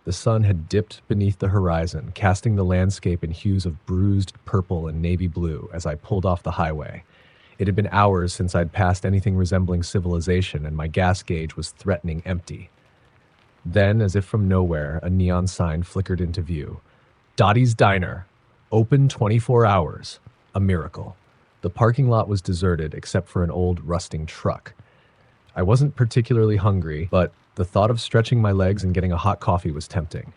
The sun had dipped beneath the horizon, casting the landscape in hues of bruised purple and navy blue as I pulled off the highway. It had been hours since I'd passed anything resembling civilization, and my gas gauge was threatening empty. Then, as if from nowhere, a neon sign flickered into view. Dottie's Diner. Open 24 hours. A miracle. The parking lot was deserted except for an old rusting truck. I wasn't particularly hungry, but the thought of stretching my legs and getting a hot coffee was tempting.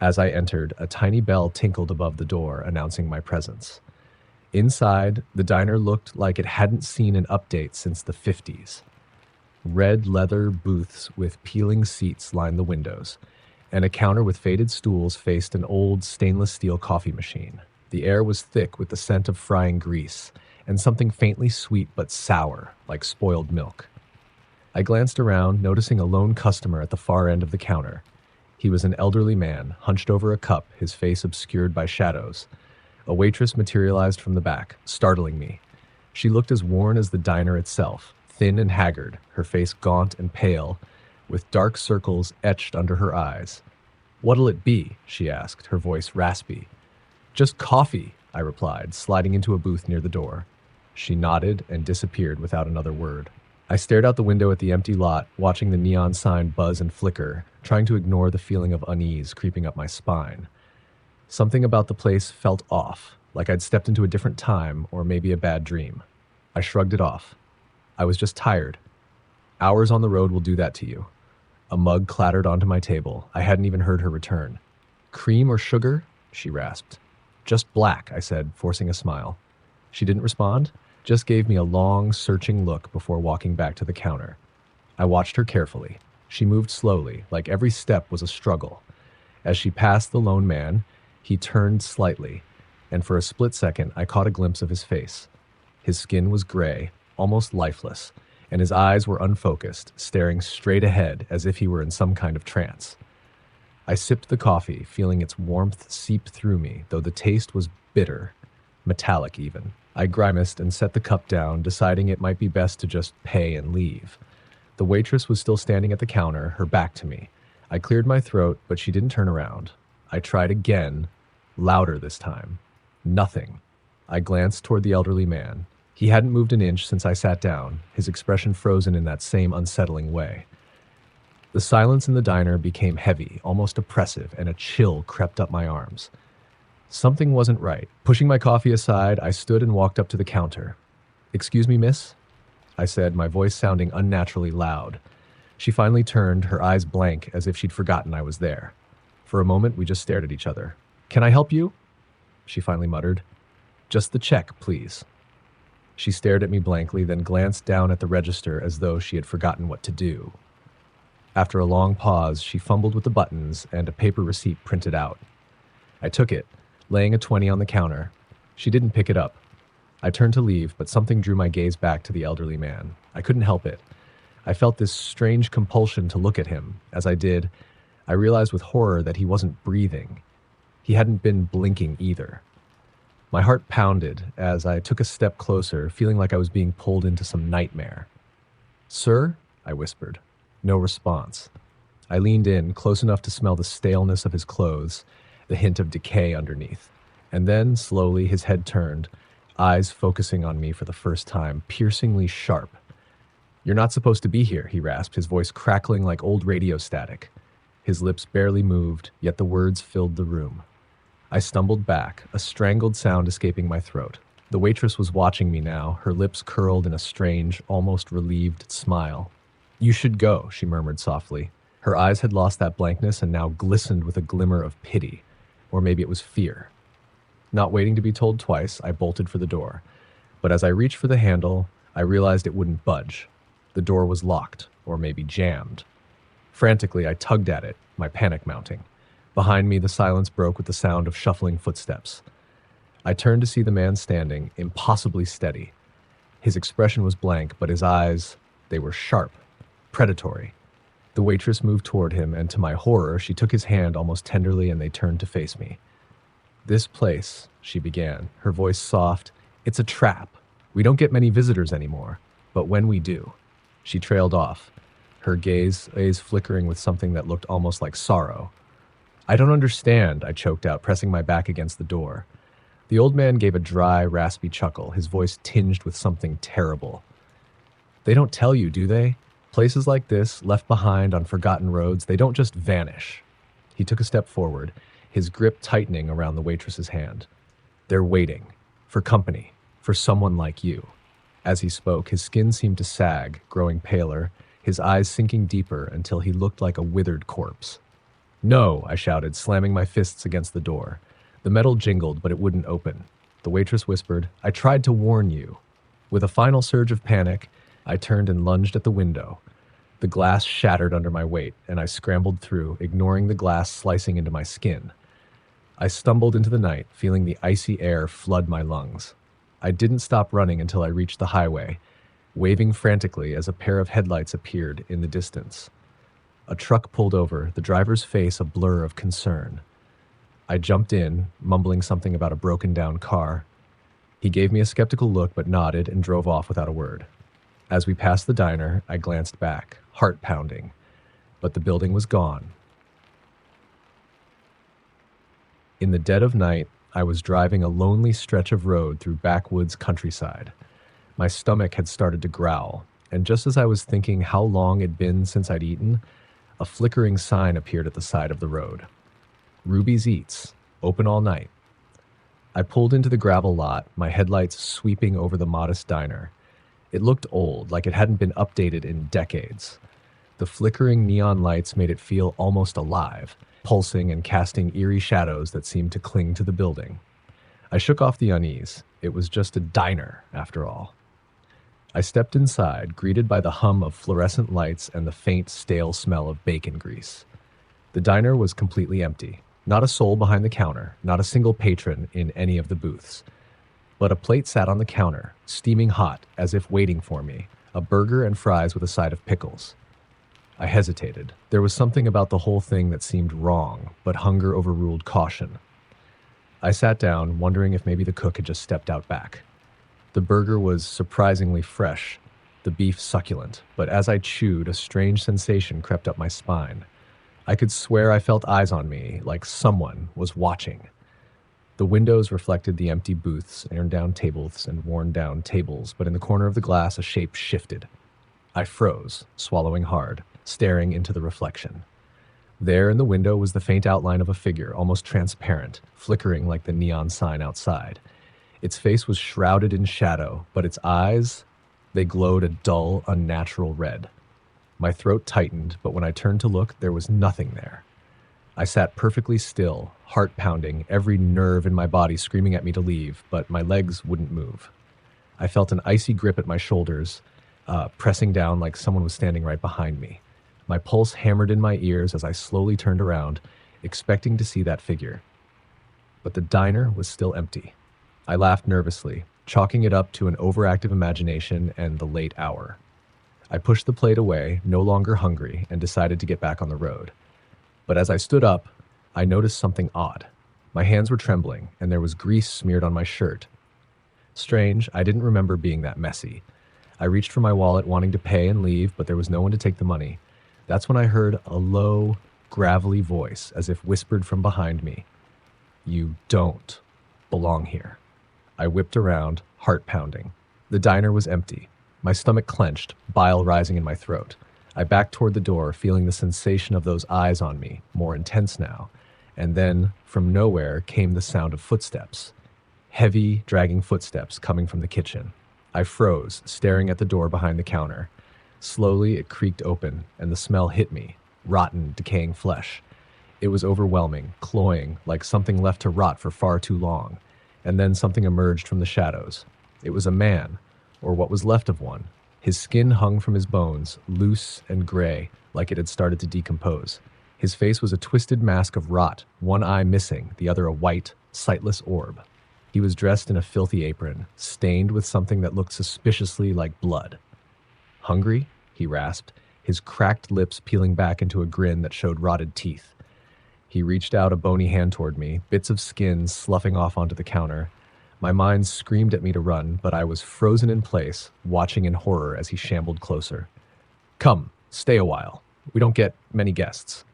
As I entered, a tiny bell tinkled above the door, announcing my presence. Inside, the diner looked like it hadn't seen an update since the 50s. Red leather booths with peeling seats lined the windows, and a counter with faded stools faced an old stainless steel coffee machine. The air was thick with the scent of frying grease, and something faintly sweet but sour, like spoiled milk. I glanced around, noticing a lone customer at the far end of the counter. He was an elderly man, hunched over a cup, his face obscured by shadows. A waitress materialized from the back, startling me. She looked as worn as the diner itself, thin and haggard, her face gaunt and pale, with dark circles etched under her eyes. "What'll it be?" she asked, her voice raspy. "Just coffee," I replied, sliding into a booth near the door. She nodded and disappeared without another word. I stared out the window at the empty lot, watching the neon sign buzz and flicker, trying to ignore the feeling of unease creeping up my spine. Something about the place felt off, like I'd stepped into a different time or maybe a bad dream. I shrugged it off. I was just tired. Hours on the road will do that to you. A mug clattered onto my table. I hadn't even heard her return. "Cream or sugar?" she rasped. "Just black," I said, forcing a smile. She didn't respond, just gave me a long, searching look before walking back to the counter. I watched her carefully. She moved slowly, like every step was a struggle. As she passed the lone man, he turned slightly, and for a split second I caught a glimpse of his face. His skin was gray, almost lifeless, and his eyes were unfocused, staring straight ahead as if he were in some kind of trance. I sipped the coffee, feeling its warmth seep through me, though the taste was bitter, metallic even. I grimaced and set the cup down, deciding it might be best to just pay and leave. The waitress was still standing at the counter, her back to me. I cleared my throat, but she didn't turn around. I tried again, louder this time. Nothing. I glanced toward the elderly man. He hadn't moved an inch since I sat down, his expression frozen in that same unsettling way. The silence in the diner became heavy, almost oppressive, and a chill crept up my arms. Something wasn't right. Pushing my coffee aside, I stood and walked up to the counter. "Excuse me, miss?" I said, my voice sounding unnaturally loud. She finally turned, her eyes blank, as if she'd forgotten I was there. For a moment, we just stared at each other. "Can I help you?" she finally muttered. "Just the check, please." She stared at me blankly, then glanced down at the register as though she had forgotten what to do. After a long pause, she fumbled with the buttons and a paper receipt printed out. I took it, laying a 20 on the counter. She didn't pick it up. I turned to leave, but something drew my gaze back to the elderly man. I couldn't help it. I felt this strange compulsion to look at him. As I did, I realized with horror that he wasn't breathing. He hadn't been blinking either. My heart pounded as I took a step closer, feeling like I was being pulled into some nightmare. "Sir?" I whispered. No response. I leaned in, close enough to smell the staleness of his clothes, the hint of decay underneath. And then, slowly, his head turned, eyes focusing on me for the first time, piercingly sharp. "You're not supposed to be here," he rasped, his voice crackling like old radio static. His lips barely moved, yet the words filled the room. I stumbled back, a strangled sound escaping my throat. The waitress was watching me now, her lips curled in a strange, almost relieved smile. "You should go," she murmured softly. Her eyes had lost that blankness and now glistened with a glimmer of pity. Or maybe it was fear. Not waiting to be told twice, I bolted for the door. But as I reached for the handle, I realized it wouldn't budge. The door was locked, or maybe jammed. Frantically, I tugged at it, my panic mounting. Behind me, the silence broke with the sound of shuffling footsteps. I turned to see the man standing, impossibly steady. His expression was blank, but his eyes, they were sharp, predatory. The waitress moved toward him, and to my horror, she took his hand almost tenderly and they turned to face me. "This place," she began, her voice soft, "it's a trap. We don't get many visitors anymore, but when we do." She trailed off, her gaze flickering with something that looked almost like sorrow. I don't understand, I choked out, pressing my back against the door. The old man gave a dry, raspy chuckle, his voice tinged with something terrible. They don't tell you, do they? Places like this, left behind on forgotten roads, they don't just vanish. He took a step forward, his grip tightening around the waitress's hand. They're waiting. For company. For someone like you. As he spoke, his skin seemed to sag, growing paler, his eyes sinking deeper until he looked like a withered corpse. No, I shouted, slamming my fists against the door. The metal jingled, but it wouldn't open. The waitress whispered, I tried to warn you. With a final surge of panic, I turned and lunged at the window. The glass shattered under my weight, and I scrambled through, ignoring the glass slicing into my skin. I stumbled into the night, feeling the icy air flood my lungs. I didn't stop running until I reached the highway, waving frantically as a pair of headlights appeared in the distance. A truck pulled over, the driver's face a blur of concern. I jumped in, mumbling something about a broken-down car. He gave me a skeptical look but nodded and drove off without a word. As we passed the diner, I glanced back, heart pounding, but the building was gone. In the dead of night, I was driving a lonely stretch of road through backwoods countryside. My stomach had started to growl, and just as I was thinking how long it'd been since I'd eaten, a flickering sign appeared at the side of the road. Ruby's Eats, open all night. I pulled into the gravel lot, my headlights sweeping over the modest diner. It looked old, like it hadn't been updated in decades. The flickering neon lights made it feel almost alive, pulsing and casting eerie shadows that seemed to cling to the building. I shook off the unease. It was just a diner, after all. I stepped inside, greeted by the hum of fluorescent lights and the faint, stale smell of bacon grease. The diner was completely empty. Not a soul behind the counter, not a single patron in any of the booths. But a plate sat on the counter, steaming hot, as if waiting for me, a burger and fries with a side of pickles. I hesitated. There was something about the whole thing that seemed wrong, but hunger overruled caution. I sat down, wondering if maybe the cook had just stepped out back. The burger was surprisingly fresh, the beef succulent, but as I chewed, a strange sensation crept up my spine. I could swear I felt eyes on me, like someone was watching. The windows reflected the empty booths, worn-down tables and worn-down tables, but in the corner of the glass a shape shifted. I froze, swallowing hard, staring into the reflection. There in the window was the faint outline of a figure, almost transparent, flickering like the neon sign outside. Its face was shrouded in shadow, but its eyes, they glowed a dull, unnatural red. My throat tightened, but when I turned to look, there was nothing there. I sat perfectly still, heart pounding, every nerve in my body screaming at me to leave, but my legs wouldn't move. I felt an icy grip at my shoulders, pressing down like someone was standing right behind me. My pulse hammered in my ears as I slowly turned around, expecting to see that figure. But the diner was still empty. I laughed nervously, chalking it up to an overactive imagination and the late hour. I pushed the plate away, no longer hungry, and decided to get back on the road. But as I stood up, I noticed something odd. My hands were trembling, and there was grease smeared on my shirt. Strange, I didn't remember being that messy. I reached for my wallet, wanting to pay and leave, but there was no one to take the money. That's when I heard a low, gravelly voice, as if whispered from behind me. You don't belong here. I whipped around, heart pounding. The diner was empty. My stomach clenched, bile rising in my throat. I backed toward the door, feeling the sensation of those eyes on me, more intense now. And then, from nowhere, came the sound of footsteps. Heavy, dragging footsteps coming from the kitchen. I froze, staring at the door behind the counter. Slowly, it creaked open, and the smell hit me, rotten, decaying flesh. It was overwhelming, cloying, like something left to rot for far too long. And then something emerged from the shadows. It was a man, or what was left of one. His skin hung from his bones, loose and gray, like it had started to decompose. His face was a twisted mask of rot, one eye missing, the other a white, sightless orb. He was dressed in a filthy apron, stained with something that looked suspiciously like blood. Hungry? He rasped, his cracked lips peeling back into a grin that showed rotted teeth. He reached out a bony hand toward me, bits of skin sloughing off onto the counter. My mind screamed at me to run, but I was frozen in place, watching in horror as he shambled closer. Come, stay a while. We don't get many guests.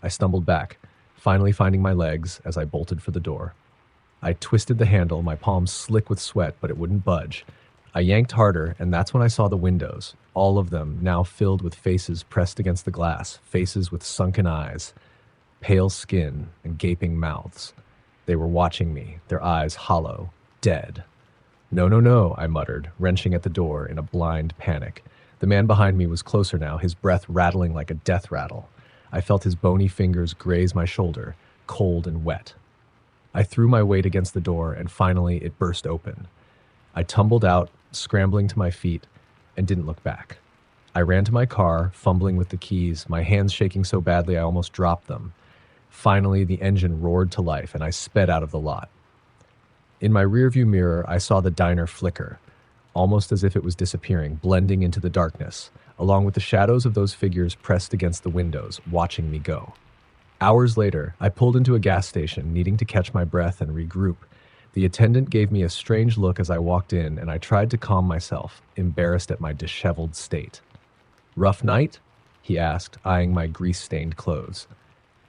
I stumbled back, finally finding my legs as I bolted for the door. I twisted the handle, my palms slick with sweat, but it wouldn't budge. I yanked harder, and that's when I saw the windows, all of them now filled with faces pressed against the glass, faces with sunken eyes, pale skin, and gaping mouths. They were watching me, their eyes hollow, dead. No, no, no, I muttered, wrenching at the door in a blind panic. The man behind me was closer now, his breath rattling like a death rattle. I felt his bony fingers graze my shoulder, cold and wet. I threw my weight against the door, and finally it burst open. I tumbled out, scrambling to my feet, and didn't look back. I ran to my car, fumbling with the keys, my hands shaking so badly I almost dropped them. Finally, the engine roared to life, and I sped out of the lot. In my rearview mirror, I saw the diner flicker, almost as if it was disappearing, blending into the darkness, along with the shadows of those figures pressed against the windows, watching me go. Hours later, I pulled into a gas station, needing to catch my breath and regroup. The attendant gave me a strange look as I walked in, and I tried to calm myself, embarrassed at my disheveled state. "Rough night?" he asked, eyeing my grease-stained clothes.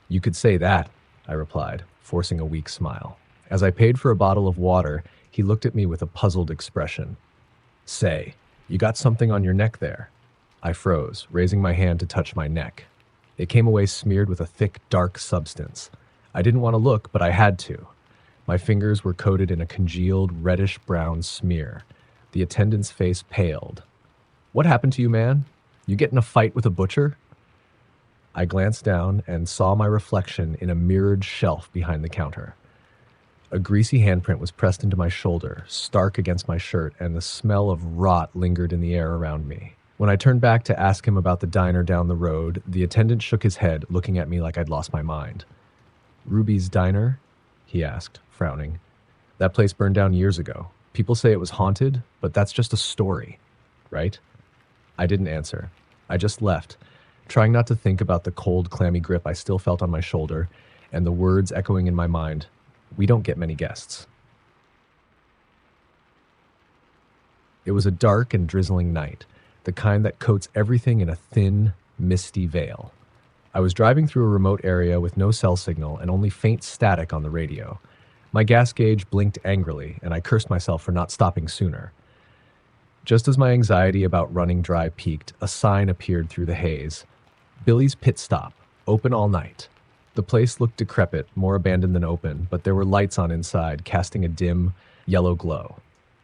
"You could say that," I replied, forcing a weak smile. As I paid for a bottle of water, he looked at me with a puzzled expression. "Say, you got something on your neck there." I froze, raising my hand to touch my neck. It came away smeared with a thick, dark substance. I didn't want to look, but I had to. My fingers were coated in a congealed, reddish-brown smear. The attendant's face paled. "What happened to you, man? You get in a fight with a butcher?" I glanced down and saw my reflection in a mirrored shelf behind the counter. A greasy handprint was pressed into my shoulder, stark against my shirt, and the smell of rot lingered in the air around me. When I turned back to ask him about the diner down the road, the attendant shook his head, looking at me like I'd lost my mind. "Ruby's Diner?" he asked, frowning. "That place burned down years ago. People say it was haunted, but that's just a story, right?" I didn't answer. I just left, trying not to think about the cold, clammy grip I still felt on my shoulder and the words echoing in my mind. We don't get many guests. It was a dark and drizzling night, the kind that coats everything in a thin, misty veil. I was driving through a remote area with no cell signal and only faint static on the radio. My gas gauge blinked angrily, and I cursed myself for not stopping sooner. Just as my anxiety about running dry peaked, a sign appeared through the haze. "Billy's Pit Stop, open all night." The place looked decrepit, more abandoned than open, but there were lights on inside, casting a dim, yellow glow.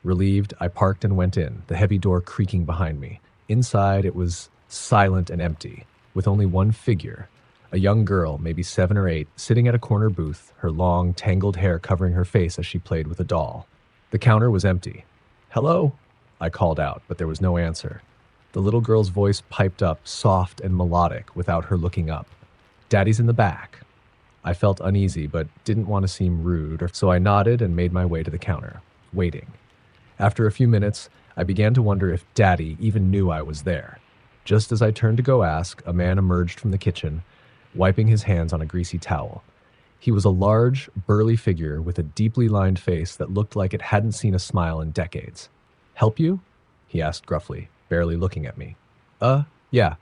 Relieved, I parked and went in, the heavy door creaking behind me. Inside, it was silent and empty, with only one figure, a young girl, maybe 7 or 8, sitting at a corner booth, her long, tangled hair covering her face as she played with a doll. The counter was empty. "Hello?" I called out, but there was no answer. The little girl's voice piped up, soft and melodic, without her looking up. "Daddy's in the back." I felt uneasy, but didn't want to seem rude, so I nodded and made my way to the counter, waiting. After a few minutes, I began to wonder if Daddy even knew I was there. Just as I turned to go ask, a man emerged from the kitchen, wiping his hands on a greasy towel. He was a large, burly figure with a deeply lined face that looked like it hadn't seen a smile in decades. "Help you?" he asked gruffly, barely looking at me. Yeah.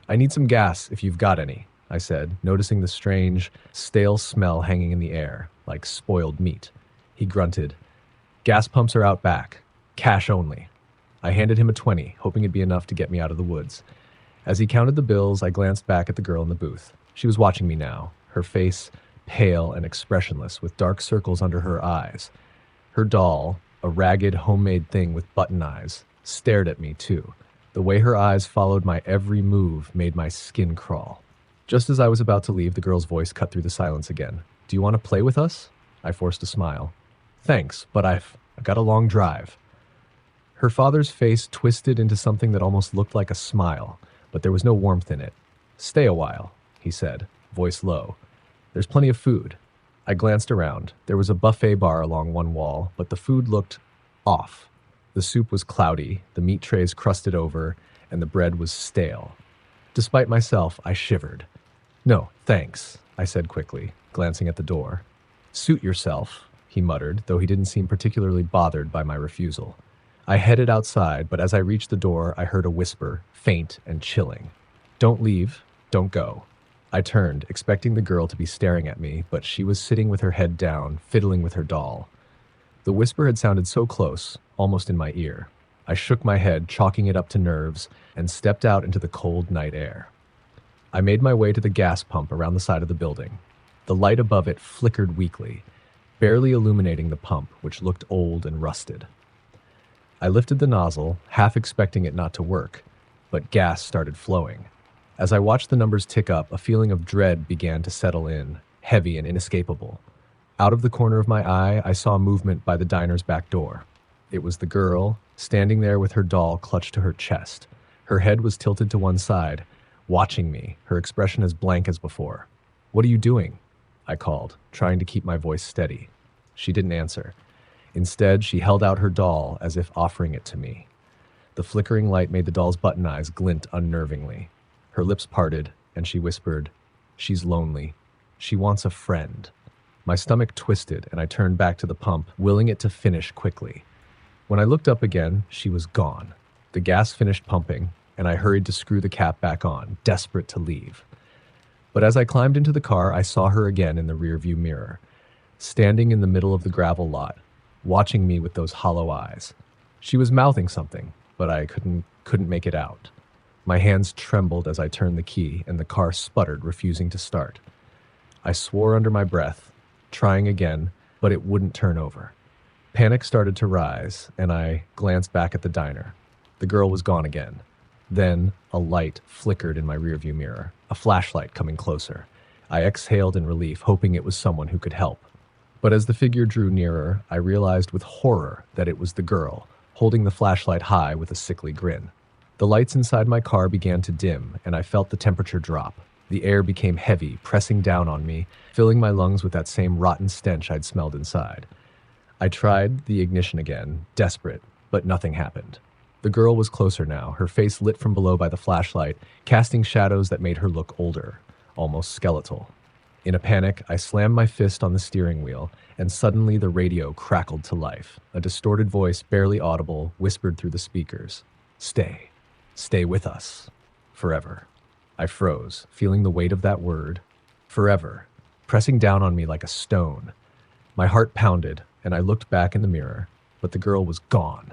I need some gas if you've got any," I said, noticing the strange, stale smell hanging in the air, like spoiled meat. He grunted. "Gas pumps are out back. Cash only." I handed him a 20, hoping it'd be enough to get me out of the woods. As he counted the bills, I glanced back at the girl in the booth. She was watching me now, her face pale and expressionless, with dark circles under her eyes. Her doll, a ragged, homemade thing with button eyes, stared at me too. The way her eyes followed my every move made my skin crawl. Just as I was about to leave, the girl's voice cut through the silence again. "Do you want to play with us?" I forced a smile. "Thanks, but I've got a long drive." Her father's face twisted into something that almost looked like a smile, but there was no warmth in it. "Stay a while," he said, voice low. "There's plenty of food." I glanced around. There was a buffet bar along one wall, but the food looked off. The soup was cloudy, the meat trays crusted over, and the bread was stale. Despite myself, I shivered. "No, thanks," I said quickly, glancing at the door. "Suit yourself," he muttered, though he didn't seem particularly bothered by my refusal. I headed outside, but as I reached the door, I heard a whisper, faint and chilling. "Don't leave, don't go." I turned, expecting the girl to be staring at me, but she was sitting with her head down, fiddling with her doll. The whisper had sounded so close, almost in my ear. I shook my head, chalking it up to nerves, and stepped out into the cold night air. I made my way to the gas pump around the side of the building. The light above it flickered weakly, barely illuminating the pump, which looked old and rusted. I lifted the nozzle, half expecting it not to work, but gas started flowing. As I watched the numbers tick up, a feeling of dread began to settle in, heavy and inescapable. Out of the corner of my eye, I saw movement by the diner's back door. It was the girl, standing there with her doll clutched to her chest. Her head was tilted to one side, watching me, her expression as blank as before. "What are you doing?" I called, trying to keep my voice steady. She didn't answer. Instead, she held out her doll as if offering it to me. The flickering light made the doll's button eyes glint unnervingly. Her lips parted, and she whispered, "She's lonely. She wants a friend." My stomach twisted, and I turned back to the pump, willing it to finish quickly. When I looked up again, she was gone. The gas finished pumping, and I hurried to screw the cap back on, desperate to leave. But as I climbed into the car, I saw her again in the rearview mirror, standing in the middle of the gravel lot, watching me with those hollow eyes. She was mouthing something, but I couldn't make it out. My hands trembled as I turned the key, and the car sputtered, refusing to start. I swore under my breath, trying again, but it wouldn't turn over. Panic started to rise, and I glanced back at the diner. The girl was gone again. Then a light flickered in my rearview mirror, a flashlight coming closer. I exhaled in relief, hoping it was someone who could help. But as the figure drew nearer, I realized with horror that it was the girl, holding the flashlight high with a sickly grin. The lights inside my car began to dim, and I felt the temperature drop. The air became heavy, pressing down on me, filling my lungs with that same rotten stench I'd smelled inside. I tried the ignition again, desperate, but nothing happened. The girl was closer now, her face lit from below by the flashlight, casting shadows that made her look older, almost skeletal. In a panic, I slammed my fist on the steering wheel, and suddenly the radio crackled to life. A distorted voice, barely audible, whispered through the speakers. "Stay. Stay with us. Forever." I froze, feeling the weight of that word. Forever. Pressing down on me like a stone. My heart pounded, and I looked back in the mirror, but the girl was gone.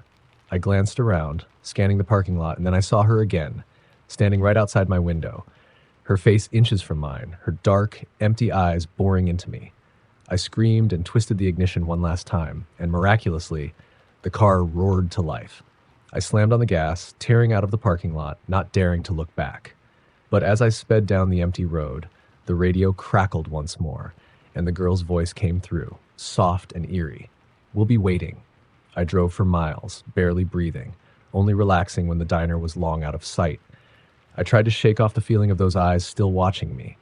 I glanced around, scanning the parking lot, and then I saw her again, standing right outside my window. Her face inches from mine, her dark, empty eyes boring into me. I screamed and twisted the ignition one last time, and miraculously, the car roared to life. I slammed on the gas, tearing out of the parking lot, not daring to look back. But as I sped down the empty road, the radio crackled once more, and the girl's voice came through, soft and eerie. "We'll be waiting." I drove for miles, barely breathing, only relaxing when the diner was long out of sight. I tried to shake off the feeling of those eyes still watching me.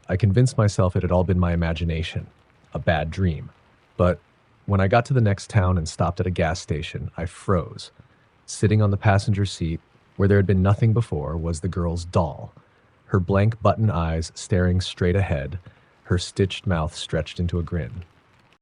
I convinced myself it had all been my imagination, a bad dream. But when I got to the next town and stopped at a gas station, I froze. Sitting on the passenger seat, where there had been nothing before, was the girl's doll. Her blank button eyes staring straight ahead, her stitched mouth stretched into a grin.